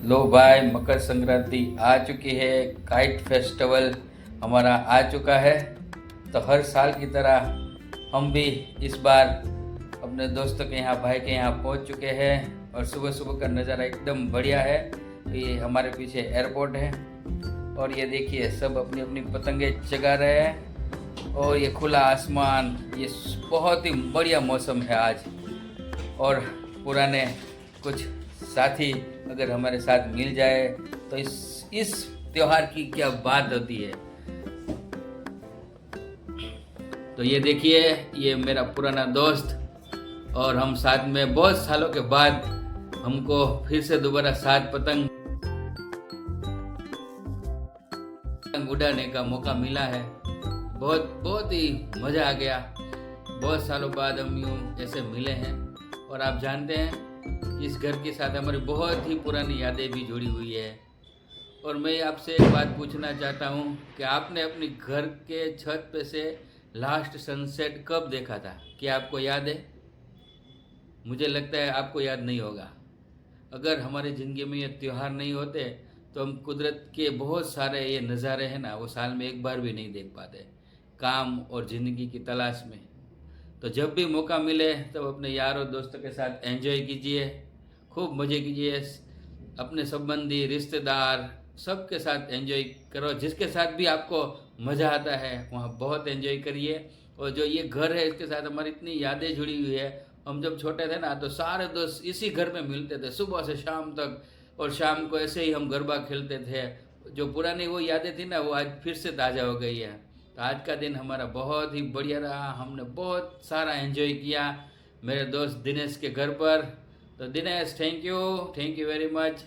लो भाई, मकर संक्रांति आ चुकी है। काइट फेस्टिवल हमारा आ चुका है। तो हर साल की तरह हम भी इस बार अपने दोस्तों के यहाँ, भाई के यहाँ पहुँच चुके हैं। और सुबह सुबह का नज़ारा एकदम बढ़िया है। तो ये हमारे पीछे एयरपोर्ट है और ये देखिए सब अपनी अपनी पतंगे जगा रहे हैं। और ये खुला आसमान, ये बहुत ही बढ़िया मौसम है आज। और पुराने कुछ साथी अगर हमारे साथ मिल जाए तो इस त्योहार की क्या बात होती है। तो ये देखिए, ये मेरा पुराना दोस्त और हम साथ में बहुत सालों के बाद हमको फिर से दोबारा साथ पतंग उड़ाने का मौका मिला है। बहुत बहुत ही मज़ा आ गया। बहुत सालों बाद हम यूँ ऐसे मिले हैं। और आप जानते हैं, इस घर के साथ हमारी बहुत ही पुरानी यादें भी जुड़ी हुई है। और मैं आपसे एक बात पूछना चाहता हूँ कि आपने अपनी घर के छत पे से लास्ट सनसेट कब देखा था? क्या आपको याद है? मुझे लगता है आपको याद नहीं होगा। अगर हमारी ज़िंदगी में ये त्यौहार नहीं होते तो हम कुदरत के बहुत सारे ये नज़ारे हैं ना, वो साल में एक बार भी नहीं देख पाते, काम और ज़िंदगी की तलाश में। तो जब भी मौका मिले तब अपने यार और दोस्तों के साथ एंजॉय कीजिए, खूब मज़े कीजिए। अपने संबंधी, रिश्तेदार सबके साथ एंजॉय करो। जिसके साथ भी आपको मज़ा आता है वहाँ बहुत एंजॉय करिए। और जो ये घर है इसके साथ हमारी इतनी यादें जुड़ी हुई है। हम जब छोटे थे ना तो सारे दोस्त इसी घर में मिलते थे सुबह से शाम तक। और शाम को ऐसे ही हम गरबा खेलते थे। जो पुरानी वो यादें थी ना, वो आज फिर से ताज़ा हो गई है। तो आज का दिन हमारा बहुत ही बढ़िया रहा। हमने बहुत सारा एंजॉय किया मेरे दोस्त दिनेश के घर पर। तो Dinesh, thank you very much.